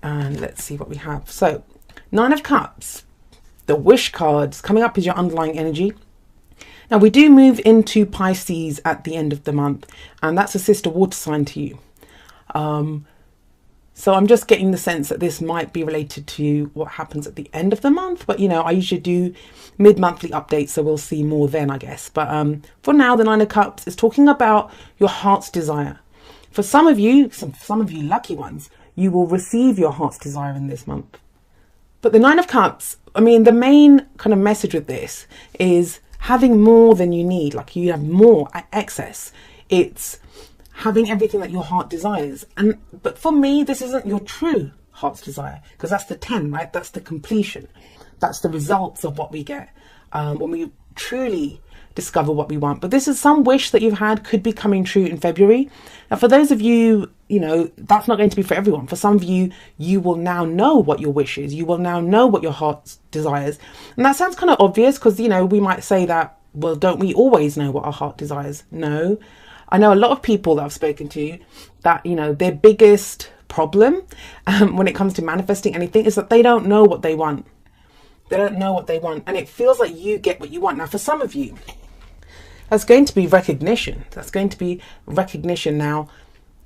And let's see what we have. So, Nine of Cups, the wish cards coming up is your underlying energy. Now, we do move into Pisces at the end of the month, and that's a sister water sign to you. So I'm just getting the sense that this might be related to what happens at the end of the month. But, you know, I usually do mid-monthly updates, so we'll see more then, I guess. But for now, the Nine of Cups is talking about your heart's desire. For some of you, some of you lucky ones, you will receive your heart's desire in this month. But the Nine of Cups, I mean, the main kind of message with this is having more than you need. Like, you have more excess. It's having everything that your heart desires. But for me, this isn't your true heart's desire, because that's the 10, right? That's the completion. That's the results of what we get when we truly discover what we want. But this is some wish that you've had could be coming true in February. Now, for those of you, you know, that's not going to be for everyone. For some of you, you will now know what your wish is. You will now know what your heart desires. And that sounds kind of obvious because, you know, we might say that, well, don't we always know what our heart desires? No. I know a lot of people that I've spoken to that, you know, their biggest problem when it comes to manifesting anything is that they don't know what they want. They don't know what they want. And it feels like you get what you want. Now, for some of you, that's going to be recognition. That's going to be recognition. Now,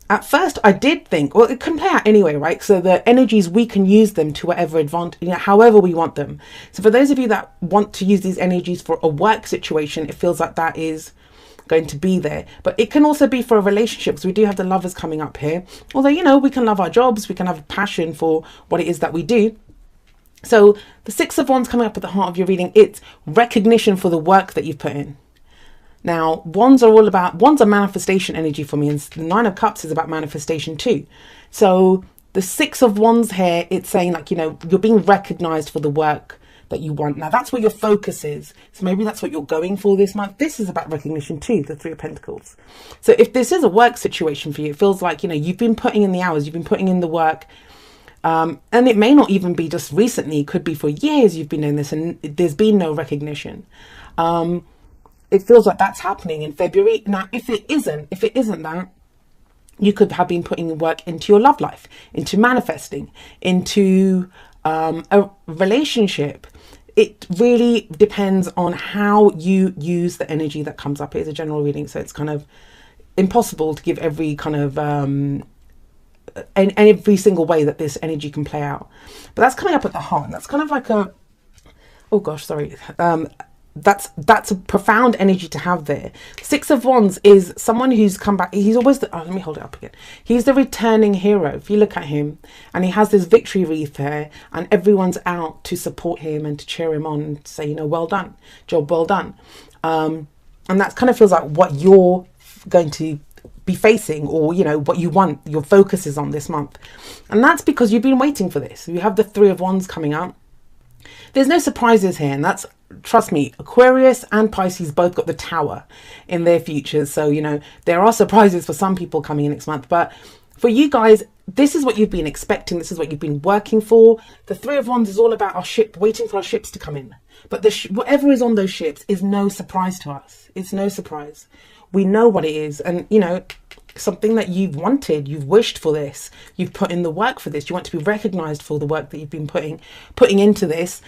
at first I did think, well, it can play out anyway, right? So the energies, we can use them to whatever advantage, you know, however we want them. So for those of you that want to use these energies for a work situation, it feels like that is going to be there. But it can also be for a relationship, because we do have the Lovers coming up here. Although, you know, we can love our jobs, we can have a passion for what it is that we do. So the Six of Wands coming up at the heart of your reading, it's recognition for the work that you've put in. Now, wands are manifestation energy for me, and the Nine of Cups is about manifestation too. So the Six of Wands here, it's saying, like, you know, you're being recognized for the work that you want. Now, that's where your focus is. So maybe that's what you're going for this month. This is about recognition too, the Three of Pentacles. So if this is a work situation for you, it feels like, you know, you've been putting in the hours, you've been putting in the work. And it may not even be just recently, it could be for years you've been doing this and there's been no recognition. It feels like that's happening in February. Now, if it isn't that, you could have been putting work into your love life, into manifesting, into a relationship. It really depends on how you use the energy that comes up. It's a general reading, so it's kind of impossible to give every kind of every single way that this energy can play out. But that's coming up at the heart. That's kind of like a, oh gosh, sorry. That's a profound energy to have there. Six of Wands is someone who's come back. He's always the, let me hold it up again. He's the returning hero. If you look at him, and he has this victory wreath there, and everyone's out to support him and to cheer him on and say, you know, well done, job well done. And that kind of feels like what you're going to be facing, or, you know, what you want, your focus is on this month. And that's because you've been waiting for this. You have the Three of Wands coming up. There's no surprises here, and that's, trust me, Aquarius and Pisces both got the Tower in their futures. So, you know, there are surprises for some people coming in next month. But for you guys, this is what you've been expecting. This is what you've been working for. The Three of Wands is all about our ship, waiting for our ships to come in. But whatever is on those ships is no surprise to us. It's no surprise. We know what it is. And, you know, something that you've wanted, you've wished for this, you've put in the work for this, you want to be recognized for the work that you've been putting into this.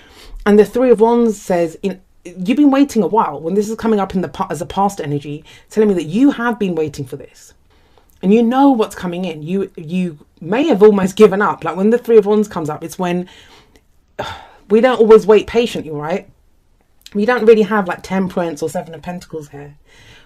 And the Three of Wands says, you've been waiting a while. When this is coming up in as a past energy, telling me that you have been waiting for this, and you know what's coming in. You may have almost given up. Like when the Three of Wands comes up, it's when we don't always wait patiently, right? We don't really have like Temperance or Seven of Pentacles here.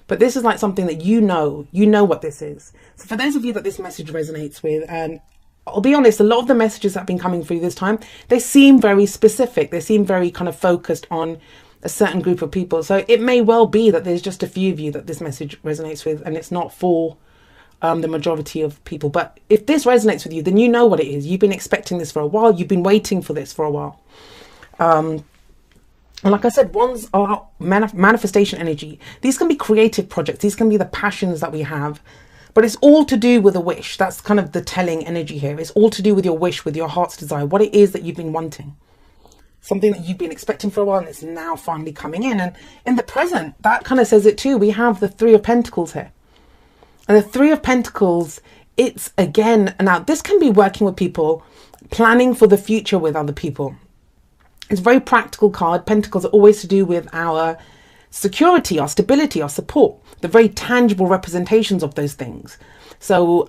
But this is like something that you know what this is. So for those of you that this message resonates with, and I'll be honest, a lot of the messages that have been coming through this time, they seem very specific. They seem very kind of focused on a certain group of people. So it may well be that there's just a few of you that this message resonates with, and it's not for the majority of people. But if this resonates with you, then you know what it is. You've been expecting this for a while. You've been waiting for this for a while. And like I said, wands are manifestation energy. These can be creative projects. These can be the passions that we have. But it's all to do with a wish. That's kind of the telling energy here. It's all to do with your wish, with your heart's desire, what it is that you've been wanting. Something that you've been expecting for a while, and it's now finally coming in. And in the present, that kind of says it too. We have the Three of Pentacles here. And the Three of Pentacles it's again, now this can be working with people, planning for the future with other people. It's a very practical card. Pentacles are always to do with our security, our stability, our support, the very tangible representations of those things. So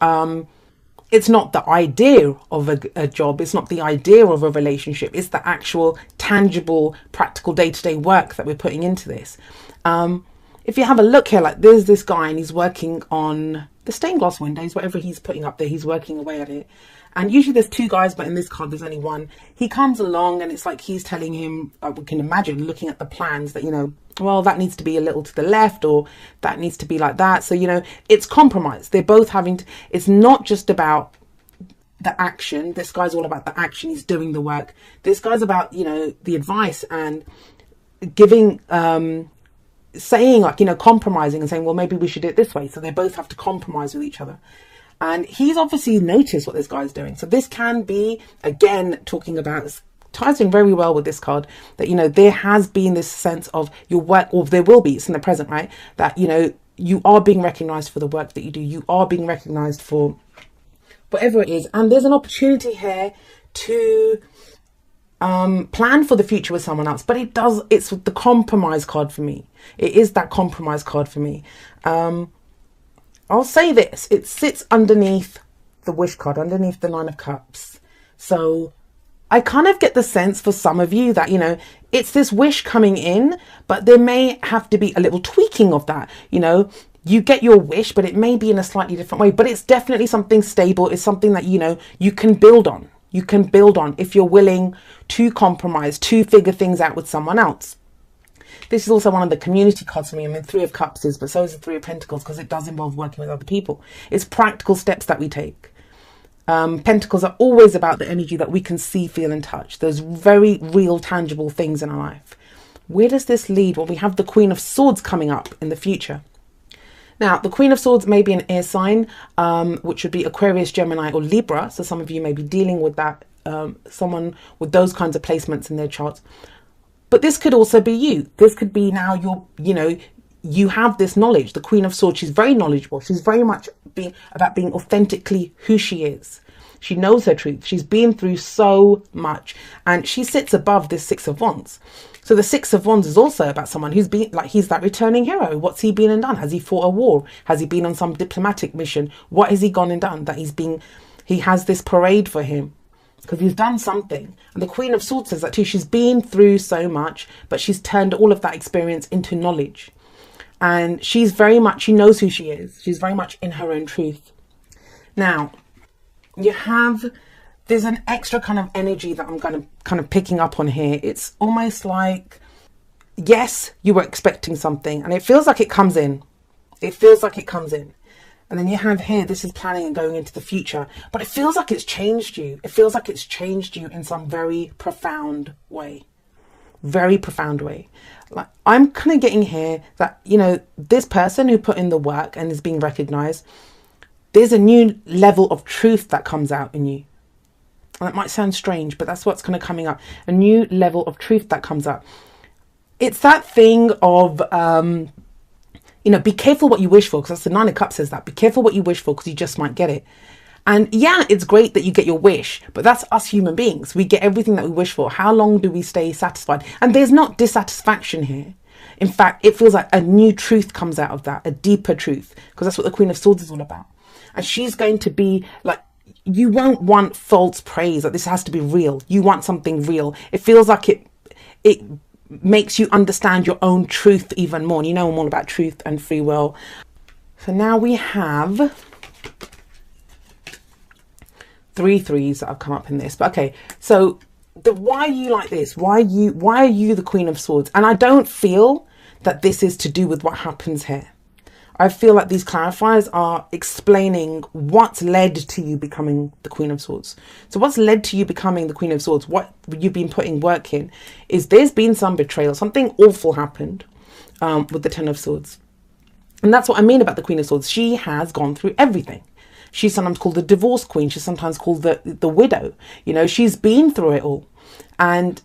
it's not the idea of a job, it's not the idea of a relationship, it's the actual tangible, practical day-to-day work that we're putting into this. If you have a look here, like there's this guy and he's working on the stained glass windows, whatever he's putting up there, he's working away at it. And usually there's two guys, but in this card there's only one. He comes along and it's like he's telling him, like we can imagine, looking at the plans that, you know, well, that needs to be a little to the left, or that needs to be like that. So, you know, it's compromise. They're both having to, it's not just about the action. This guy's all about the action. He's doing the work. This guy's about, you know, the advice and giving, saying like, you know, compromising and saying, well, maybe we should do it this way. So they both have to compromise with each other. And he's obviously noticed what this guy's doing. So this can be, again, talking about, ties in very well with this card, that, you know, there has been this sense of your work, or there will be, it's in the present, right? That, you know, you are being recognized for the work that you do. You are being recognized for whatever it is. And there's an opportunity here to plan for the future with someone else. But it's the compromise card for me. It is that compromise card for me. I'll say this, it sits underneath the wish card, underneath the Nine of Cups. So I kind of get the sense for some of you that, you know, it's this wish coming in, but there may have to be a little tweaking of that. You know, you get your wish, but it may be in a slightly different way, but it's definitely something stable. It's something that, you know, you can build on. You can build on if you're willing to compromise, to figure things out with someone else. This is also one of the community cards for me. I mean, Three of Cups is, but so is the Three of Pentacles, because it does involve working with other people. It's practical steps that we take. Pentacles are always about the energy that we can see, feel and touch. Those very real, tangible things in our life. Where does this lead? Well, we have the Queen of Swords coming up in the future. Now, the Queen of Swords may be an air sign, which would be Aquarius, Gemini or Libra. So some of you may be dealing with that, someone with those kinds of placements in their charts. But this could also be you. This could be now you have this knowledge. The Queen of Swords, she's very knowledgeable. She's very much about being authentically who she is. She knows her truth. She's been through so much. And she sits above this Six of Wands. So the Six of Wands is also about someone who's been, like, he's that returning hero. What's he been and done? Has he fought a war? Has he been on some diplomatic mission? What has he gone and done that he has this parade for him? Because he's done something. And the Queen of Swords says that too. She's been through so much, but she's turned all of that experience into knowledge. And she's very much, she knows who she is. She's very much in her own truth. Now, there's an extra kind of energy that I'm kind of picking up on here. It's almost like, yes, you were expecting something and it feels like it comes in. It feels like it comes in. And then you have here, this is planning and going into the future, but it feels like it's changed you. It feels like it's changed you in some very profound way. Very profound way. Like, I'm kind of getting here that, you know, this person who put in the work and is being recognized, there's a new level of truth that comes out in you. And that might sound strange, but that's what's kind of coming up. A new level of truth that comes up. It's that thing of, you know, be careful what you wish for, because that's the Nine of Cups says that. Be careful what you wish for, because you just might get it. And yeah, it's great that you get your wish, but that's us human beings. We get everything that we wish for. How long do we stay satisfied? And there's not dissatisfaction here. In fact, it feels like a new truth comes out of that, a deeper truth, because that's what the Queen of Swords is all about. And she's going to be like, you won't want false praise. Like, this has to be real. You want something real. It feels like it makes you understand your own truth even more. And you know I'm all about truth and free will. So now we have 3 threes that have come up in this. But okay, so why are you like this? Why are you the Queen of Swords? And I don't feel that this is to do with what happens here. I feel like these clarifiers are explaining what's led to you becoming the Queen of Swords. So what's led to you becoming the Queen of Swords, what you've been putting work in, is there's been some betrayal. Something awful happened with the Ten of Swords. And that's what I mean about the Queen of Swords. She has gone through everything. She's sometimes called the divorce queen. She's sometimes called the widow. You know, she's been through it all. And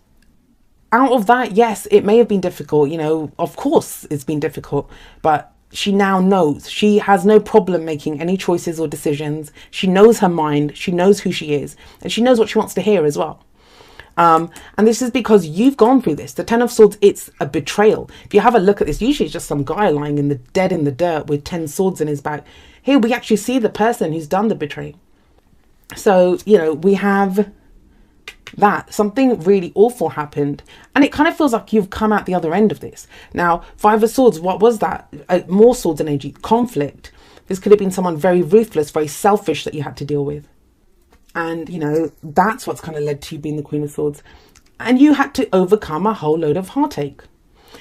out of that, yes, it may have been difficult. You know, of course it's been difficult. But she now knows. She has no problem making any choices or decisions. She knows her mind. She knows who she is. And she knows what she wants to hear as well. And this is because you've gone through this. The Ten of Swords, it's a betrayal. If you have a look at this, usually it's just some guy lying dead in the dirt with 10 swords in his back. Here we actually see the person who's done the betraying. So, we have that. Something really awful happened. And it kind of feels like you've come out the other end of this. Now, Five of Swords, what was that? More swords energy, conflict. This could have been someone very ruthless, very selfish that you had to deal with. And, that's what's kind of led to you being the Queen of Swords. And you had to overcome a whole load of heartache.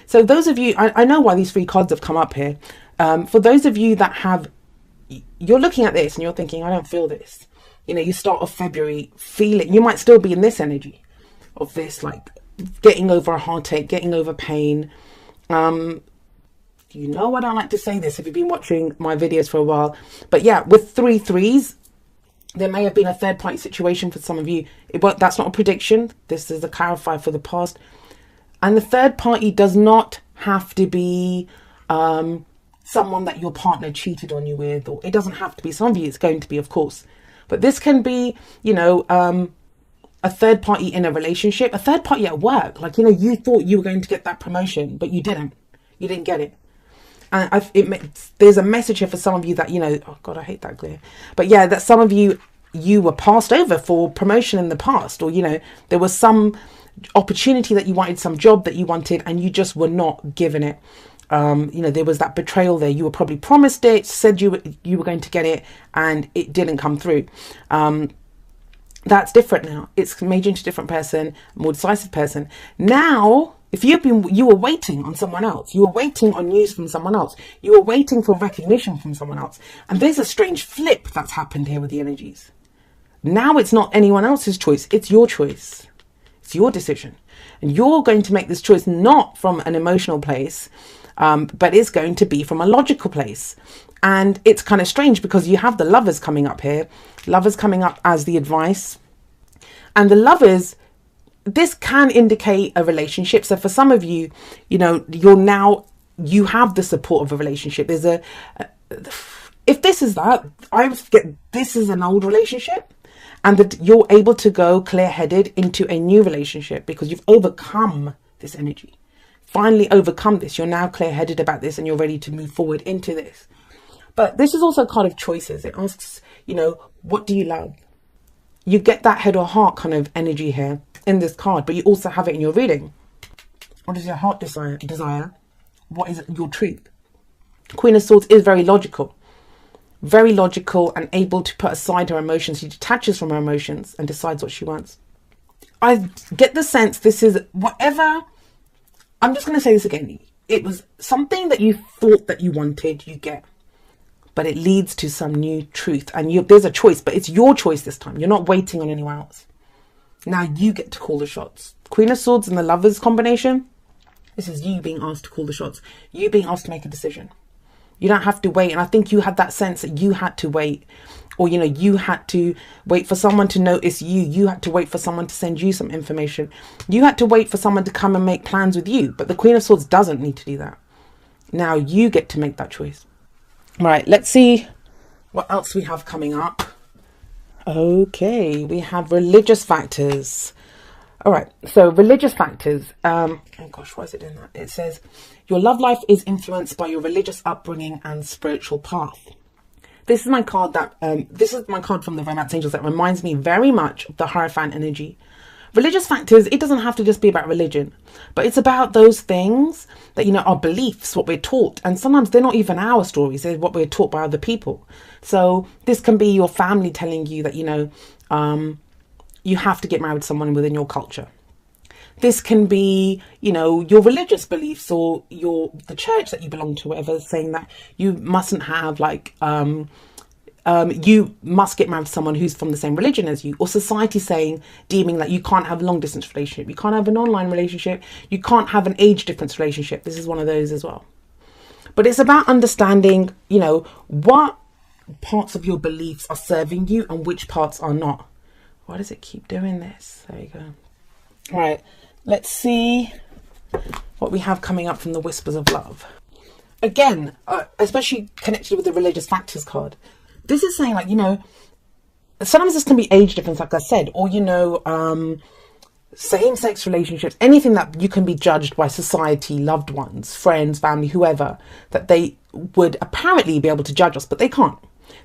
So those of you, I know why these 3 cards have come up here. For those of you that you're looking at this and you're thinking, I don't feel this. You start off February feeling, you might still be in this energy of this, like getting over a heartache, getting over pain. I don't like to say this if you've been watching my videos for a while. But yeah, with 3 threes, there may have been a third party situation for some of you. That's not a prediction. This is a clarify for the past. And the third party does not have to be someone that your partner cheated on you with, or it doesn't have to be. Some of you it's going to be, of course. But this can be, a third party in a relationship, a third party at work. Like, you thought you were going to get that promotion, but you didn't. You didn't get it. And there's a message here for some of you that, oh God, I hate that glare. But yeah, that some of you were passed over for promotion in the past, or, there was some opportunity that you wanted, some job that you wanted, and you just were not given it. There was that betrayal there. You were probably promised it, said you were going to get it, and it didn't come through. That's different now. It's made you into a different person, a more decisive person. Now, if you were waiting on someone else, you were waiting on news from someone else, you were waiting for recognition from someone else, and there's a strange flip that's happened here with the energies. Now it's not anyone else's choice, it's your choice. It's your decision. And you're going to make this choice not from an emotional place, but it's going to be from a logical place. And it's kind of strange because you have the Lovers coming up here. Lovers coming up as the advice. And the Lovers, this can indicate a relationship. So for some of you, you have the support of a relationship. If this is that, this is an old relationship, and that you're able to go clear-headed into a new relationship because you've overcome this energy. Finally overcome this. You're now clear-headed about this and you're ready to move forward into this. But this is also a card of choices. It asks, what do you love? You get that head or heart kind of energy here in this card, but you also have it in your reading. What is your heart desire? What is your truth? Queen of Swords is very logical and able to put aside her emotions. She detaches from her emotions and decides what she wants. I get the sense this is whatever. I'm just going to say this again. It was something that you thought that you wanted, you get. But it leads to some new truth. And there's a choice, but it's your choice this time. You're not waiting on anyone else. Now you get to call the shots. Queen of Swords and the Lovers combination. This is you being asked to call the shots. You being asked to make a decision. You don't have to wait. And I think you had that sense that you had to wait. Or, you had to wait for someone to notice you. You had to wait for someone to send you some information. You had to wait for someone to come and make plans with you. But the Queen of Swords doesn't need to do that. Now you get to make that choice. Right, let's see what else we have coming up. Okay, we have religious factors. All right, so religious factors. Oh gosh, why is it doing that? It says, your love life is influenced by your religious upbringing and spiritual path. This is my card from the Romance Angels that reminds me very much of the Hierophant energy. Religious factors, it doesn't have to just be about religion, but it's about those things that, our beliefs, what we're taught. And sometimes they're not even our stories, they're what we're taught by other people. So this can be your family telling you that, you have to get married to someone within your culture. This can be, your religious beliefs or the church that you belong to, whatever, saying that you mustn't have you must get married to someone who's from the same religion as you, or society deeming that you can't have a long distance relationship, you can't have an online relationship, you can't have an age difference relationship. This is one of those as well. But it's about understanding, what parts of your beliefs are serving you and which parts are not. Why does it keep doing this? There you go. All right, let's see what we have coming up from the Whispers of Love. again, especially connected with the religious factors card, this is saying, like, you know, sometimes this can be age difference, like I said, or, you know, same-sex relationships, anything that you can be judged by society, loved ones, friends, family, whoever, that they would apparently be able to judge us, but they can't.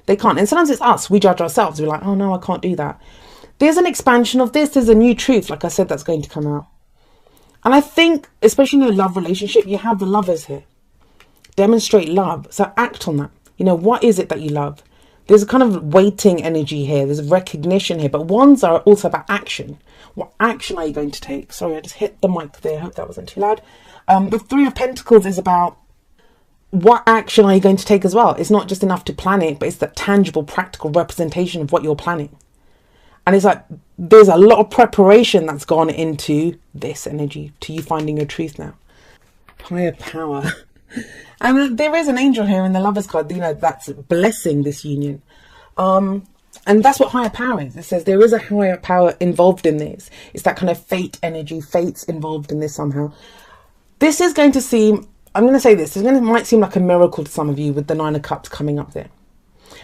They can't. And sometimes it's us. We judge ourselves. We're like, oh no, I can't do that. There's an expansion of this. There's a new truth, like I said, that's going to come out. And I think, especially in a love relationship, you have the lovers here. Demonstrate love. So act on that. You know, what is it that you love? There's a kind of waiting energy here. There's recognition here. But wands are also about action. What action are you going to take? Sorry, I just hit the mic there. I hope that wasn't too loud. The Three of Pentacles is about what action are you going to take as well. It's not just enough to plan it, but it's that tangible, practical representation of what you're planning. And it's like, there's a lot of preparation that's gone into this energy, to you finding your truth now. Higher power. And there is an angel here in the Lovers card, you know, that's blessing this union. And that's what higher power is. It says there is a higher power involved in this. It's that kind of fate energy. Fate's involved in this somehow. This is going to seem, I'm going to say this, might seem like a miracle to some of you with the Nine of Cups coming up there.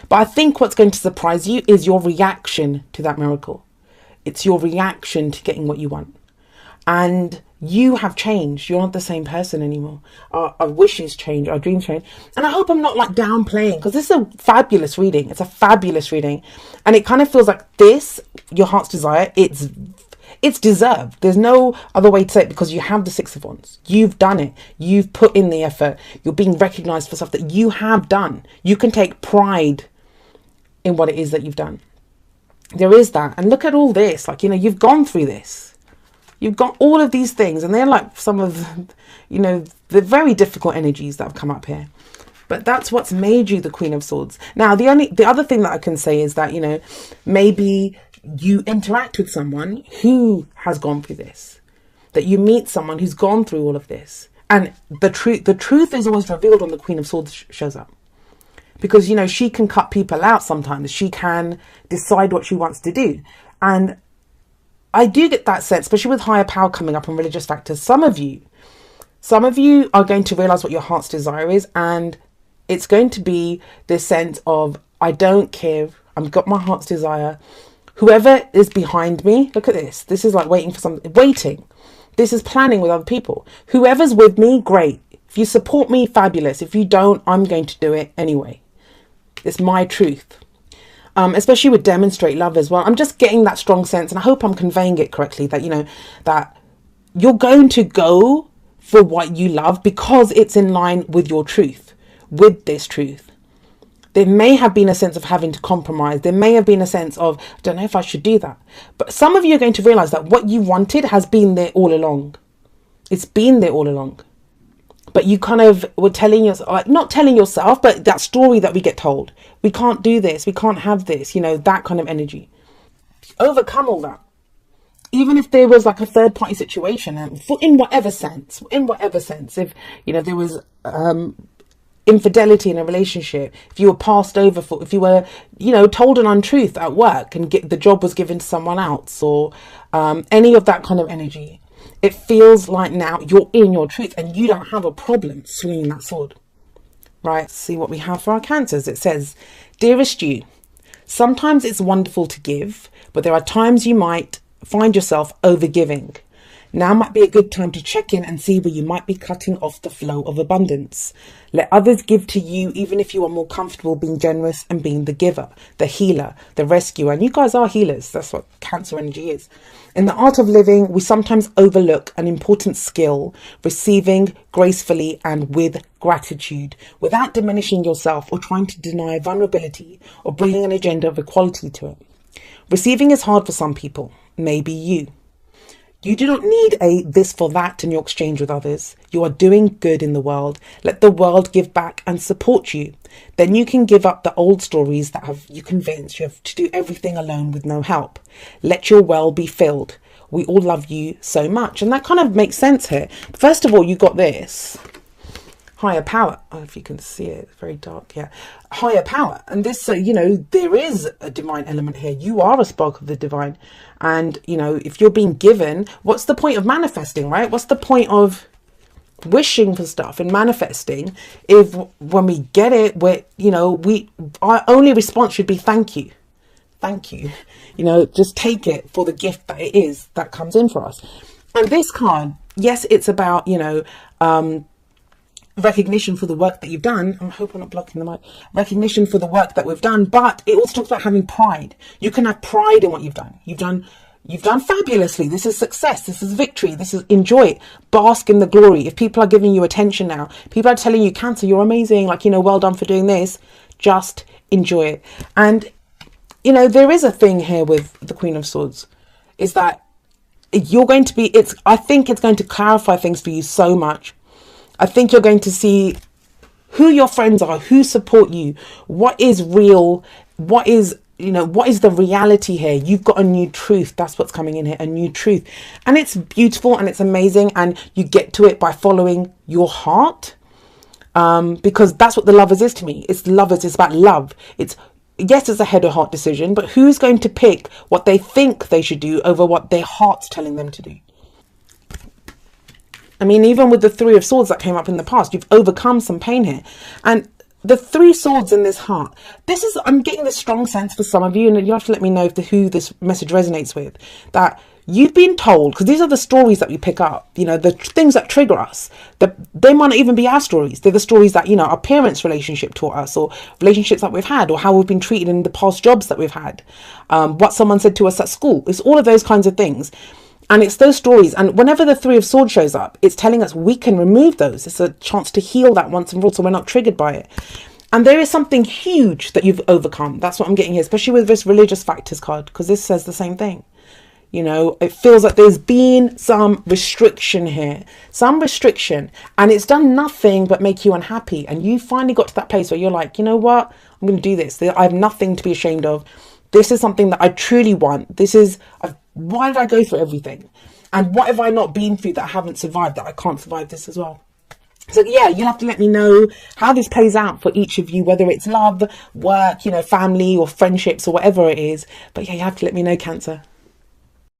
But I think what's going to surprise you is your reaction to that miracle. It's your reaction to getting what you want. And you have changed. You're not the same person anymore. Our wishes change, our dreams change. And I hope I'm not like downplaying, because this is a fabulous reading. It's a fabulous reading. And it kind of feels like this, your heart's desire, it's deserved. There's no other way to say it, because you have the Six of Wands. You've done it. You've put in the effort. You're being recognized for stuff that you have done. You can take pride in what it is that you've done. There is that. And look at all this. Like, you know, you've gone through this. You've got all of these things, and they're like some of, you know, the very difficult energies that have come up here. But that's what's made you the Queen of Swords. Now, the other thing that I can say is that, you know, maybe you interact with someone who has gone through this, that you meet someone who's gone through all of this, and the truth is always revealed when the Queen of Swords shows up, because, you know, she can cut people out sometimes. She can decide what she wants to do. And I do get that sense, especially with higher power coming up and religious factors. Some of you are going to realize what your heart's desire is, and it's going to be this sense of, I don't care, I've got my heart's desire. Whoever is behind me, look at this. This is like waiting for something, waiting. This is planning with other people. Whoever's with me, great. If you support me, fabulous. If you don't, I'm going to do it anyway. It's my truth. Especially with demonstrate love as well. I'm just getting that strong sense, and I hope I'm conveying it correctly, that, you know, that you're going to go for what you love because it's in line with your truth, with this truth. There may have been a sense of having to compromise. There may have been a sense of, I don't know if I should do that. But some of you are going to realize that what you wanted has been there all along. It's been there all along. But you kind of were telling yourself, like, not telling yourself, but that story that we get told. We can't do this. We can't have this. You know, that kind of energy. Overcome all that. Even if there was like a third party situation, and in whatever sense, if, you know, there was infidelity in a relationship, if you were passed over for, if you were, you know, told an untruth at work and the job was given to someone else, or any of that kind of energy. It feels like now you're in your truth and you don't have a problem swinging that sword. Right, let's see what we have for our Cancers. It says, dearest you, sometimes it's wonderful to give, but there are times you might find yourself overgiving. Now might be a good time to check in and see where you might be cutting off the flow of abundance. Let others give to you, even if you are more comfortable being generous and being the giver, the healer, the rescuer. And you guys are healers. That's what Cancer energy is. In the art of living, we sometimes overlook an important skill, receiving gracefully and with gratitude, without diminishing yourself or trying to deny vulnerability or bringing an agenda of equality to it. Receiving is hard for some people, maybe you. You do not need a this for that in your exchange with others. You are doing good in the world. Let the world give back and support you. Then you can give up the old stories that have you convinced you have to do everything alone with no help. Let your well be filled. We all love you so much. And that kind of makes sense here. First of all, you got this. Higher power. Oh, if you can see it, it's very dark. Yeah. Higher power. And this, you know, there is a divine element here. You are a spark of the divine. And, you know, if you're being given, what's the point of manifesting, right? What's the point of wishing for stuff and manifesting, if when we get it, our only response should be thank you. Thank you. Just take it for the gift that it is that comes in for us. And this card, yes, it's about, recognition for the work that you've done. I hope I'm not blocking the mic. Recognition for the work that we've done, but it also talks about having pride. You can have pride in what you've done. You've done fabulously. This is success. This is victory. This is enjoy it. Bask in the glory. If people are giving you attention now, people are telling you, Cancer, you're amazing. Well done for doing this. Just enjoy it. And, there is a thing here with the Queen of Swords, is that I think it's going to clarify things for you so much. I think you're going to see who your friends are, who support you, what is real, what is the reality here. You've got a new truth. That's what's coming in here, a new truth. And it's beautiful and it's amazing. And you get to it by following your heart. Because that's what the Lovers is to me. It's about love. Yes, it's a head or heart decision, but who's going to pick what they think they should do over what their heart's telling them to do? I mean, even with the Three of Swords that came up in the past, you've overcome some pain here. And the Three Swords in this heart, I'm getting this strong sense for some of you, and you have to let me know who this message resonates with, that you've been told, because these are the stories that we pick up, the things that trigger us, they might not even be our stories. They're the stories that, our parents' relationship taught us, or relationships that we've had, or how we've been treated in the past jobs that we've had, what someone said to us at school. It's all of those kinds of things. And it's those stories. And whenever the Three of Swords shows up, it's telling us we can remove those. It's a chance to heal that once and for all, so we're not triggered by it. And there is something huge that you've overcome. That's what I'm getting here, especially with this religious factors card, because this says the same thing. It feels like there's been some restriction here, and it's done nothing but make you unhappy. And you finally got to that place where you're like, you know what? I'm going to do this. I have nothing to be ashamed of. This is something that I truly want. Why did I go through everything? And what have I not been through that I haven't survived, that I can't survive this as well? So yeah, you'll have to let me know how this plays out for each of you, whether it's love, work, family or friendships or whatever it is. But yeah, you have to let me know, Cancer.